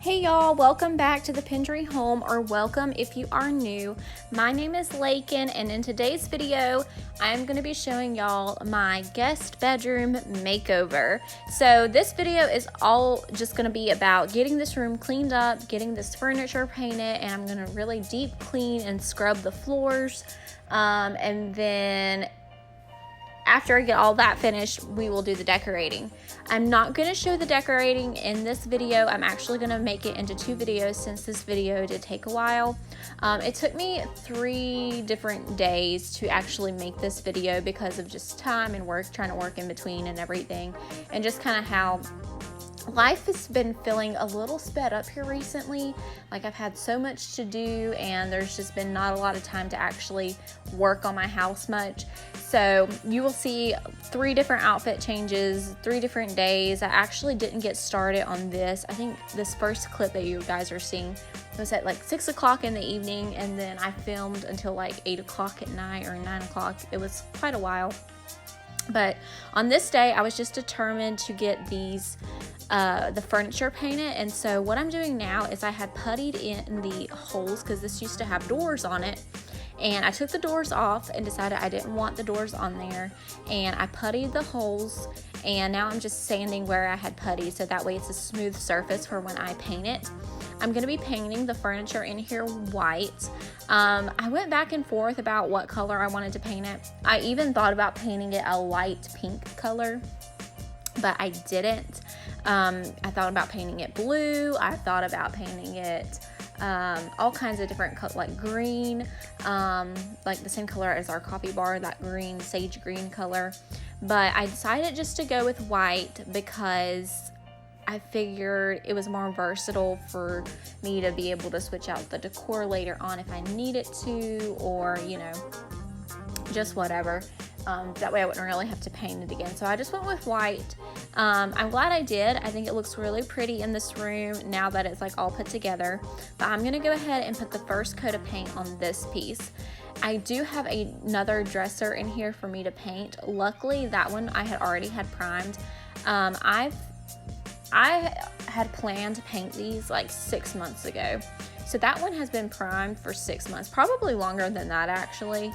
Hey y'all, welcome back to the Pendry Home, or welcome if you are new. My name is Lakin, and in today's video, I'm going to be showing y'all my guest bedroom makeover. So this video is all just going to be about getting this room cleaned up, getting this furniture painted, and I'm going to really deep clean and scrub the floors. And then after I get all that finished, we will do the decorating. I'm not going to show the decorating in this video. I'm actually going to make it into two videos since this video did take a while. It took me 3 different days to actually make this video because of just time and work, trying to work in between and everything, and just kind of how life has been feeling a little sped up here recently. Like, I've had so much to do and there's just been not a lot of time to actually work on my house much. So you will see 3 different outfit changes, 3 different days. I actually didn't get started on this. I think this first clip that you guys are seeing was at like 6 o'clock in the evening, and then I filmed until like 8 o'clock at night or 9 o'clock. It was quite a while. But on this day, I was just determined to get these the furniture painted. And so what I'm doing now is I had puttied in the holes because this used to have doors on it, and I took the doors off and decided I didn't want the doors on there, and I puttied the holes, and now I'm just sanding where I had putty so that way it's a smooth surface for when I paint it. I'm going to be painting the furniture in here white. I went back and forth about what color I wanted to paint it. I even thought about painting it a light pink color, but I didn't. I thought about painting it blue. I thought about painting it all kinds of different colors, like green, like the same color as our coffee bar, that green, sage green color. But I decided just to go with white because I figured it was more versatile for me to be able to switch out the decor later on if I needed to, or, you know, just whatever. That way I wouldn't really have to paint it again. So I just went with white. I'm glad I did. I think it looks really pretty in this room now that it's like all put together. But I'm gonna go ahead and put the first coat of paint on this piece. I do have another dresser in here for me to paint. Luckily, that one I had already had primed. I had planned to paint these like 6 months ago. So that one has been primed for 6 months, probably longer than that actually.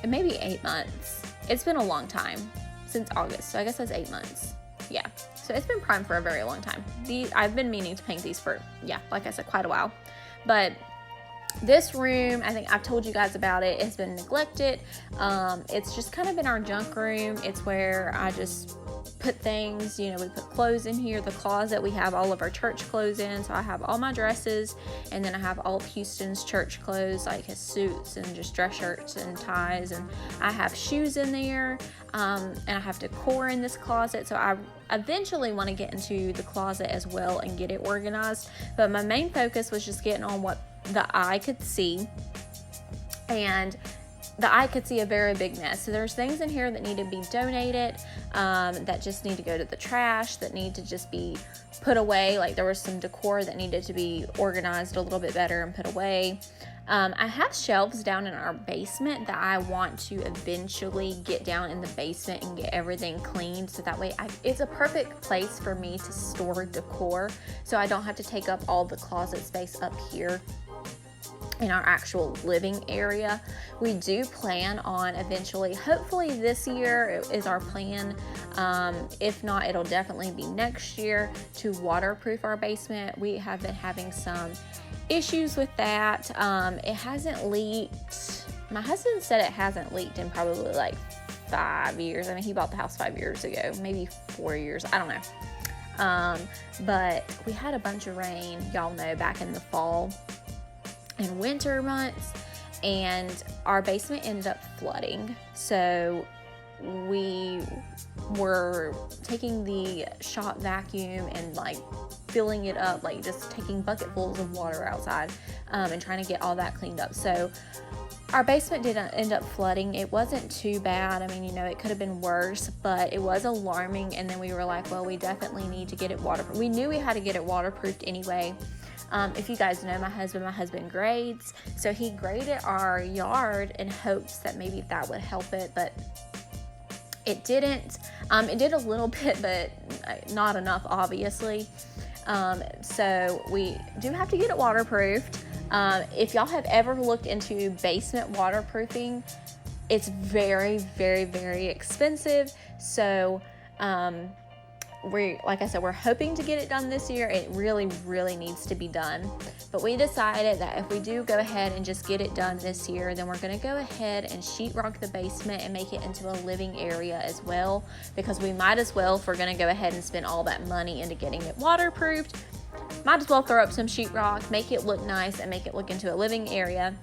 It may be 8 months. It's been a long time, since August, so I guess that's 8 months. Yeah, so it's been primed for a very long time. I've been meaning to paint these for, yeah, like I said, quite a while. But this room, I think I've told you guys about it, it's been neglected. It's just kind of been our junk room. It's where I just put things, you know, we put clothes in here. The closet, we have all of our church clothes in, so I have all my dresses, and then I have all of Houston's church clothes, like his suits and just dress shirts and ties, and I have shoes in there, and I have decor in this closet. So I eventually want to get into the closet as well and get it organized, but my main focus was just getting on what the eye could see, and the eye could see a very big mess. So there's things in here that need to be donated, that just need to go to the trash, that need to just be put away. Like, there was some decor that needed to be organized a little bit better and put away. I have shelves down in our basement that I want to eventually get down in the basement and get everything cleaned, so that way it's a perfect place for me to store decor, so I don't have to take up all the closet space up here in our actual living area. We do plan on eventually, hopefully this year is our plan. If not, it'll definitely be next year, to waterproof our basement. We have been having some issues with that. It hasn't leaked. My husband said it hasn't leaked in probably like 5 years. I mean, he bought the house 5 years ago, maybe 4 years, I don't know. But we had a bunch of rain, y'all know, back in the fall and winter months, and our basement ended up flooding. So we were taking the shop vacuum and like filling it up, like just taking bucketfuls of water outside, and trying to get all that cleaned up. So our basement didn't end up flooding. It wasn't too bad. I mean, you know, it could have been worse, but it was alarming. And then we were like, well, we definitely need to get it waterproof. We knew we had to get it waterproofed anyway. If you guys know my husband grades, so he graded our yard in hopes that maybe that would help it, but it didn't. It did a little bit, but not enough, obviously. So we do have to get it waterproofed. If y'all have ever looked into basement waterproofing, it's very, very, very expensive. So like I said, we're hoping to get it done this year. It really, really needs to be done. But we decided that if we do go ahead and just get it done this year, then we're going to go ahead and sheetrock the basement and make it into a living area as well, because we might as well, if we're going to go ahead and spend all that money into getting it waterproofed, might as well throw up some sheetrock, make it look nice, and make it look into a living area.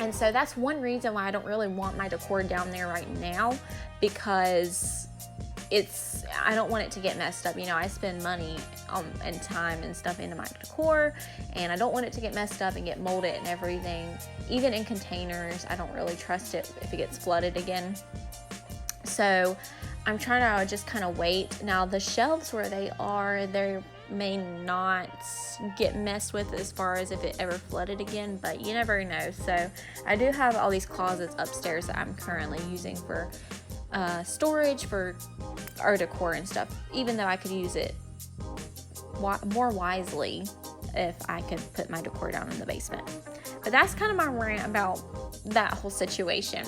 And so that's one reason why I don't really want my decor down there right now, because I don't want it to get messed up. You know, I spend money and time and stuff into my decor, and I don't want it to get messed up and get molded and everything. Even in containers, I don't really trust it if it gets flooded again. So I'm trying to just kind of wait. Now the shelves where they may not get messed with as far as if it ever flooded again, but you never know. So I do have all these closets upstairs that I'm currently using for storage for our decor and stuff, even though I could use it more wisely if I could put my decor down in the basement. But that's kind of my rant about that whole situation.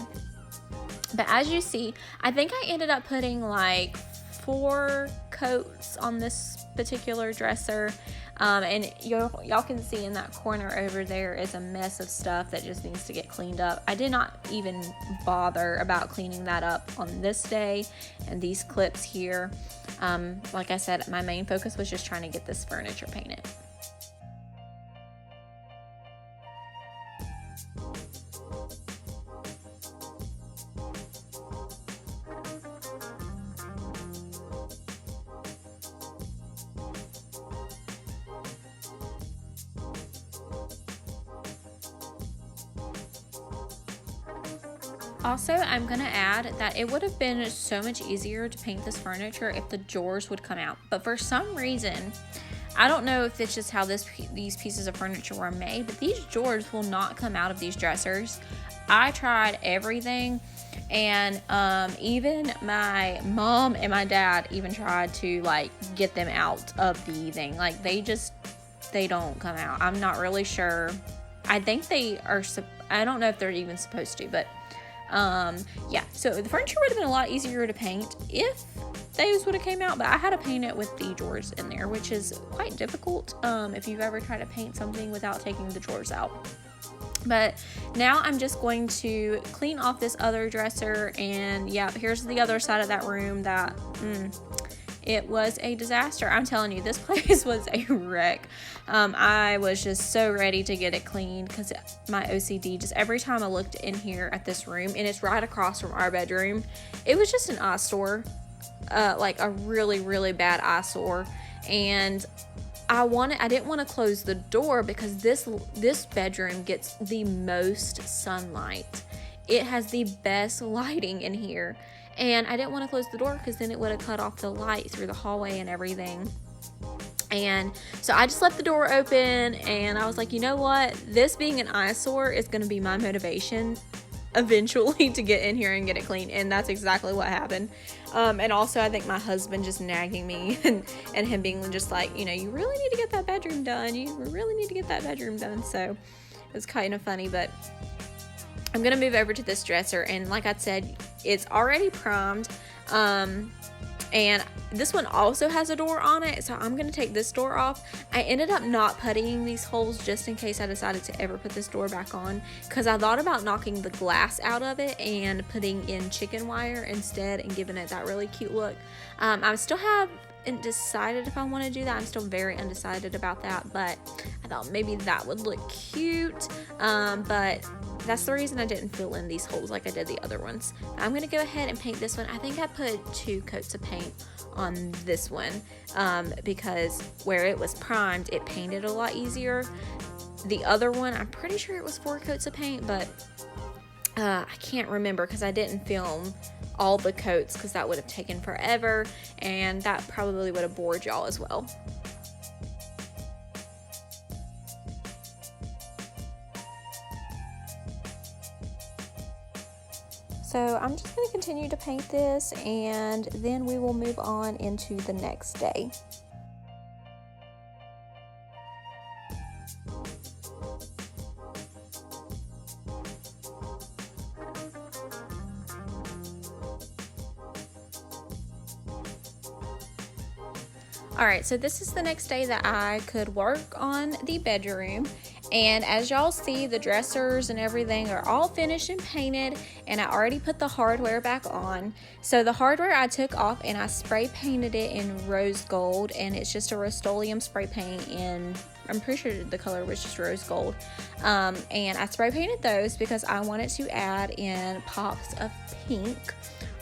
But as you see, I think I ended up putting like 4 coats on this particular dresser, and y'all can see in that corner over there is a mess of stuff that just needs to get cleaned up. I did not even bother about cleaning that up on this day, and these clips here, like I said, my main focus was just trying to get this furniture painted. Also, I'm going to add that it would have been so much easier to paint this furniture if the drawers would come out. But for some reason, I don't know if it's just how these pieces of furniture were made, but these drawers will not come out of these dressers. I tried everything, and even my mom and my dad even tried to like get them out of the thing. Like they don't come out. I'm not really sure. I think they are, I don't know if they're even supposed to, but yeah, so the furniture would have been a lot easier to paint if those would have came out, but I had to paint it with the drawers in there, which is quite difficult if you've ever tried to paint something without taking the drawers out. But now I'm just going to clean off this other dresser, and yeah, here's the other side of that room that it was a disaster. I'm telling you, this place was a wreck. I was just so ready to get it cleaned because my OCD, just every time I looked in here at this room, and it's right across from our bedroom, it was just an eyesore, like a really, really bad eyesore. And I didn't want to close the door because this bedroom gets the most sunlight. It has the best lighting in here. And I didn't want to close the door because then it would have cut off the light through the hallway and everything. And so I just left the door open, and I was like, you know what? This being an eyesore is going to be my motivation eventually to get in here and get it clean. And that's exactly what happened. And also I think my husband just nagging me and him being just like, you know, you really need to get that bedroom done. You really need to get that bedroom done. So it was kind of funny, but I'm going to move over to this dresser, and like I said, it's already primed, and this one also has a door on it, so I'm going to take this door off. I ended up not puttying these holes just in case I decided to ever put this door back on, because I thought about knocking the glass out of it and putting in chicken wire instead and giving it that really cute look. I still haven't decided if I want to do that. I'm still very undecided about that, but I thought maybe that would look cute, but that's the reason I didn't fill in these holes like I did the other ones. I'm going to go ahead and paint this one. I think I put 2 coats of paint on this one because where it was primed, it painted a lot easier. The other one, I'm pretty sure it was 4 coats of paint, but I can't remember because I didn't film all the coats because that would have taken forever, and that probably would have bored y'all as well. So I'm just going to continue to paint this, and then we will move on into the next day. Alright, so this is the next day that I could work on the bedroom, and as y'all see, the dressers and everything are all finished and painted, and I already put the hardware back on. So the hardware I took off and I spray painted it in rose gold, and it's just a Rust-Oleum spray paint in, I'm pretty sure the color was just rose gold. And I spray painted those because I wanted to add in pops of pink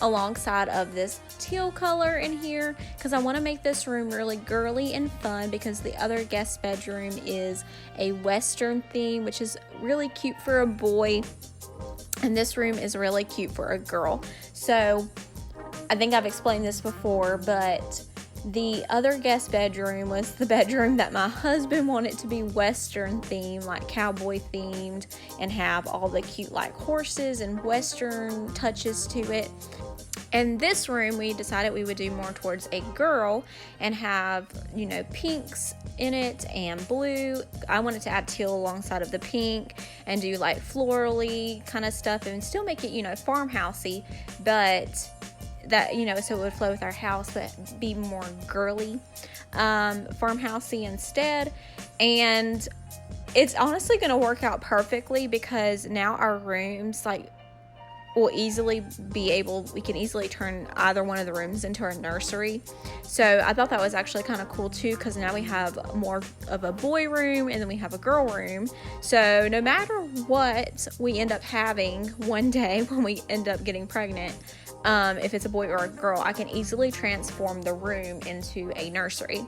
alongside of this teal color in here, because I want to make this room really girly and fun, because the other guest bedroom is a western theme, which is really cute for a boy, and this room is really cute for a girl. So I think I've explained this before, but the other guest bedroom was the bedroom that my husband wanted to be western themed, like cowboy themed, and have all the cute like horses and western touches to it. And this room we decided we would do more towards a girl and have, you know, pinks in it and blue. I wanted to add teal alongside of the pink and do like florally kind of stuff and still make it, you know, farmhousey, but that, you know, so it would flow with our house but be more girly, farmhousey instead. And it's honestly going to work out perfectly, because now our rooms like will easily we can easily turn either one of the rooms into our nursery. So I thought that was actually kind of cool too, because now we have more of a boy room and then we have a girl room. So no matter what we end up having one day when we end up getting pregnant, if it's a boy or a girl, I can easily transform the room into a nursery.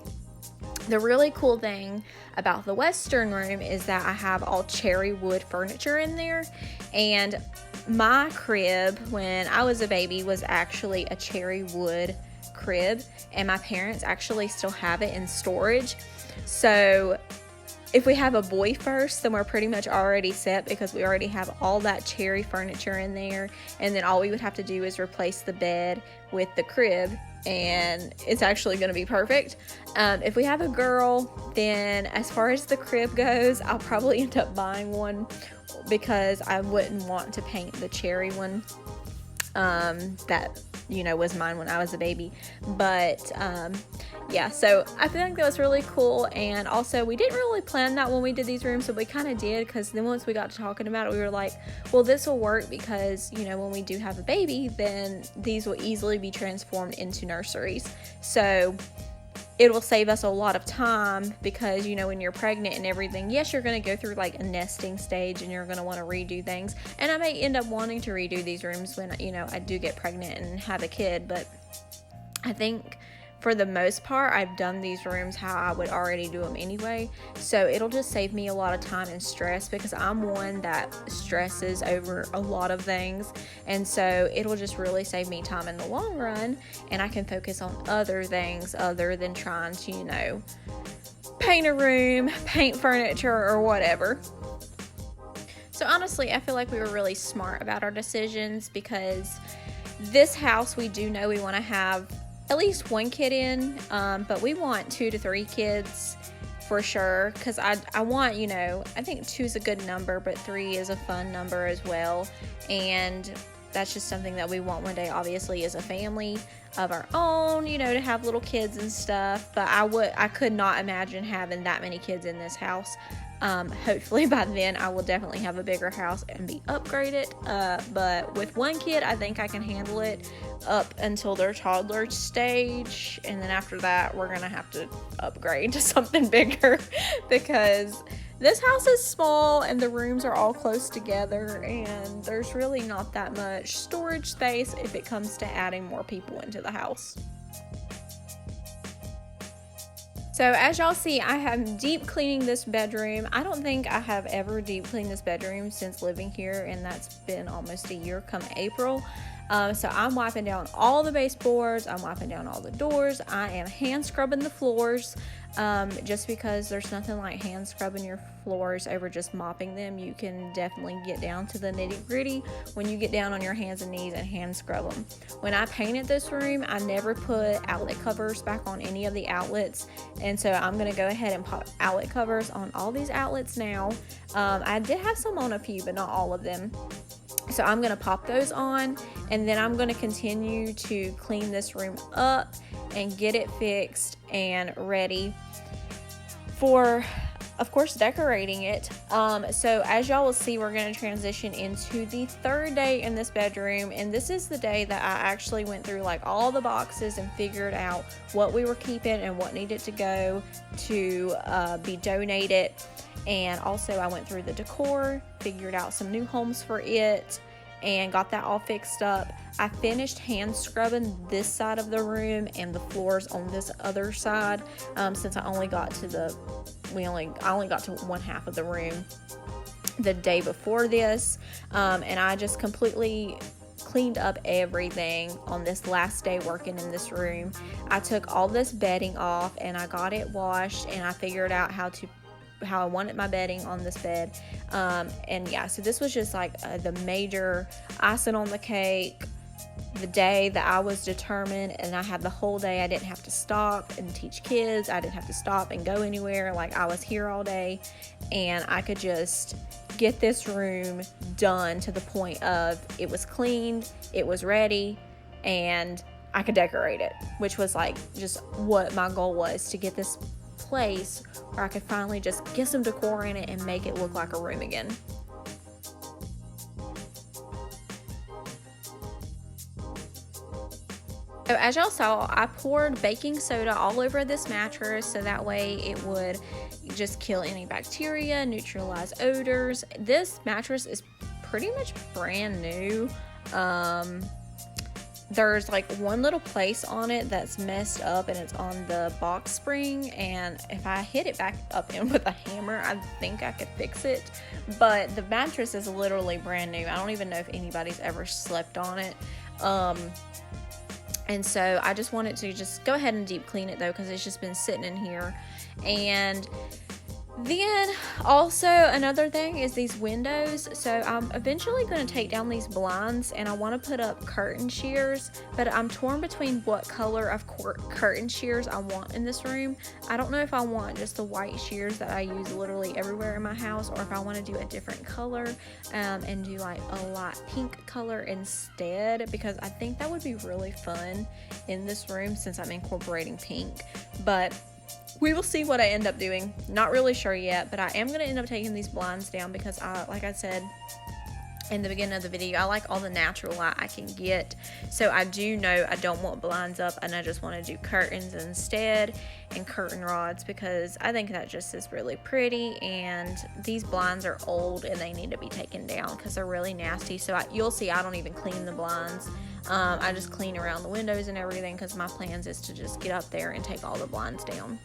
The really cool thing about the western room is that I have all cherry wood furniture in there, and my crib when I was a baby was actually a cherry wood crib, and my parents actually still have it in storage. So if we have a boy first, then we're pretty much already set, because we already have all that cherry furniture in there, and then all we would have to do is replace the bed with the crib, and it's actually going to be perfect. If we have a girl, then as far as the crib goes, I'll probably end up buying one, because I wouldn't want to paint the cherry one that, you know, was mine when I was a baby. But yeah, so I think that was really cool. And also, we didn't really plan that when we did these rooms, but we kind of did, because then once we got to talking about it, we were like, well, this will work, because, you know, when we do have a baby, then these will easily be transformed into nurseries. So it will save us a lot of time, because, you know, when you're pregnant and everything, yes, you're going to go through like a nesting stage and you're going to want to redo things. And I may end up wanting to redo these rooms when, you know, I do get pregnant and have a kid. But I think for the most part, I've done these rooms how I would already do them anyway. So it'll just save me a lot of time and stress, because I'm one that stresses over a lot of things. And so it'll just really save me time in the long run, and I can focus on other things other than trying to, you know, paint a room, paint furniture, or whatever. So honestly, I feel like we were really smart about our decisions, because this house, we do know we want to have at least one kid in, but we want 2 to 3 kids for sure, because I want, you know, I think 2 is a good number, but 3 is a fun number as well. And that's just something that we want one day, obviously, as a family of our own, you know, to have little kids and stuff. But I could not imagine having that many kids in this house. Hopefully by then I will definitely have a bigger house and be upgraded, but with one kid, I think I can handle it up until their toddler stage, and then after that we're gonna have to upgrade to something bigger, because this house is small and the rooms are all close together, and there's really not that much storage space if it comes to adding more people into the house. So as y'all see, I am deep cleaning this bedroom. I don't think I have ever deep cleaned this bedroom since living here, and that's been almost a year come April. So I'm wiping down all the baseboards, I'm wiping down all the doors, I am hand scrubbing the floors, just because there's nothing like hand scrubbing your floors over just mopping them. You can definitely get down to the nitty gritty when you get down on your hands and knees and hand scrub them. When I painted this room, I never put outlet covers back on any of the outlets, and so I'm going to go ahead and pop outlet covers on all these outlets now. I did have some on a few, but not all of them. So I'm going to pop those on, and then I'm going to continue to clean this room up and get it fixed and ready for, of course, decorating it. So as y'all will see, we're going to transition into the third day in this bedroom, and this is the day that I actually went through like all the boxes and figured out what we were keeping and what needed to go to be donated. And also I went through the decor, figured out some new homes for it, and got that all fixed up. I finished hand scrubbing this side of the room and the floors on this other side, since I only got to I only got to one half of the room the day before this, and I just completely cleaned up everything on this last day working in this room. I took all this bedding off and I got it washed, and I figured out how I wanted my bedding on this bed, and yeah, so this was just like the major icing on the cake, the day that I was determined, and I had the whole day. I didn't have to stop and teach kids, I didn't have to stop and go anywhere. Like, I was here all day and I could just get this room done to the point of it was cleaned, it was ready, and I could decorate it, which was like just what my goal was, to get this place where I could finally just get some decor in it and make it look like a room again. So as y'all saw, I poured baking soda all over this mattress so that way it would just kill any bacteria, neutralize odors. This mattress is pretty much brand new. There's like one little place on it that's messed up, and it's on the box spring, and if I hit it back up in with a hammer, I think I could fix it. But the mattress is literally brand new. I don't even know if anybody's ever slept on it. And so I just wanted to just go ahead and deep clean it though, because it's just been sitting in here. And then also another thing is these windows. So I'm eventually going to take down these blinds, and I want to put up curtain shears, but I'm torn between what color of curtain shears I want in this room. I don't know if I want just the white shears that I use literally everywhere in my house, or if I want to do a different color and do like a light pink color instead, because I think that would be really fun in this room since I'm incorporating pink. But we will see what I end up doing. Not really sure yet, but I am going to end up taking these blinds down because like I said in the beginning of the video, I like all the natural light I can get. So I do know I don't want blinds up, and I just want to do curtains instead, and curtain rods, because I think that just is really pretty, and these blinds are old and they need to be taken down because they're really nasty. So you'll see I don't even clean the blinds. I just clean around the windows and everything, because my plans is to just get up there and take all the blinds down.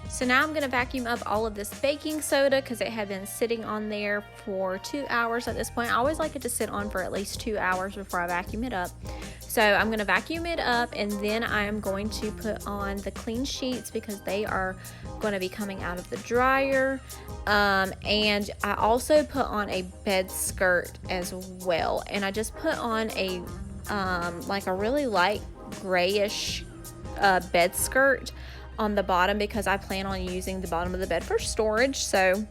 So now I'm going to vacuum up all of this baking soda because it had been sitting on there for 2 hours at this point. I always like it to sit on for at least 2 hours before I vacuum it up. So I'm going to vacuum it up, and then I am going to put on the clean sheets because they are going to be coming out of the dryer. And I also put on a bed skirt as well. And I just put on a like a really light grayish bed skirt on the bottom because I plan on using the bottom of the bed for storage. So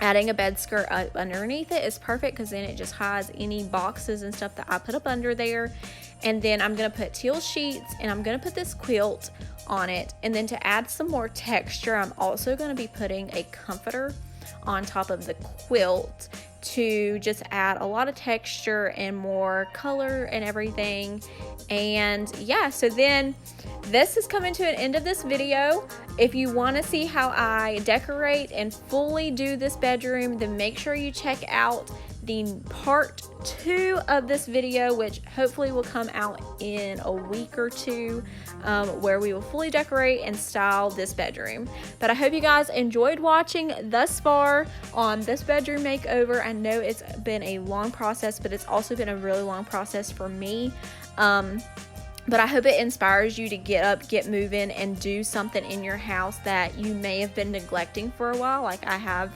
adding a bed skirt underneath it is perfect because then it just hides any boxes and stuff that I put up under there. And then I'm going to put teal sheets, and I'm going to put this quilt on it. And then to add some more texture, I'm also going to be putting a comforter on top of the quilt. to just add a lot of texture and more color and everything. And yeah, so then this is coming to an end of this video. If you want to see how I decorate and fully do this bedroom, then make sure you check out the part 2 of this video, which hopefully will come out in a week or two, where we will fully decorate and style this bedroom. But I hope you guys enjoyed watching thus far on this bedroom makeover. I know it's been a long process, but it's also been a really long process for me. But I hope it inspires you to get up, get moving, and do something in your house that you may have been neglecting for a while, like I have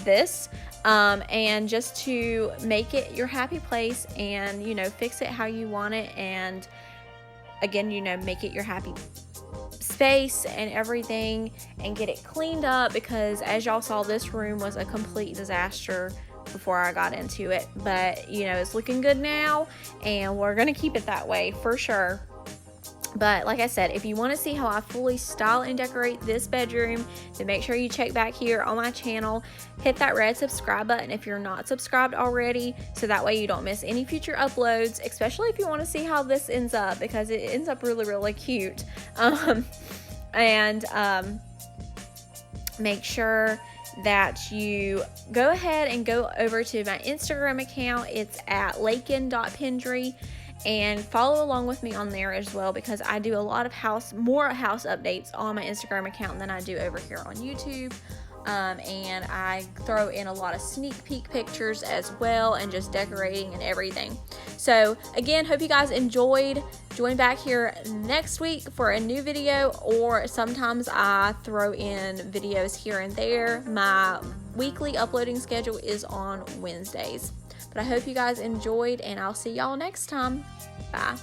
this. And just to make it your happy place and, you know, fix it how you want it. And again, you know, make it your happy space and everything, and get it cleaned up, because as y'all saw, this room was a complete disaster before I got into it. But, you know, it's looking good now, and we're going to keep it that way for sure. But like I said, if you want to see how I fully style and decorate this bedroom, then make sure you check back here on my channel. Hit that red subscribe button if you're not subscribed already, so that way you don't miss any future uploads, especially if you want to see how this ends up, because it ends up really, really cute. Make sure that you go ahead and go over to my Instagram account. It's at lakin.pendry. And follow along with me on there as well, because I do a lot of more house updates on my Instagram account than I do over here on YouTube. And I throw in a lot of sneak peek pictures as well, and just decorating and everything. So again, hope you guys enjoyed. Join back here next week for a new video, or sometimes I throw in videos here and there. My weekly uploading schedule is on Wednesdays. But I hope you guys enjoyed, and I'll see y'all next time. Bye.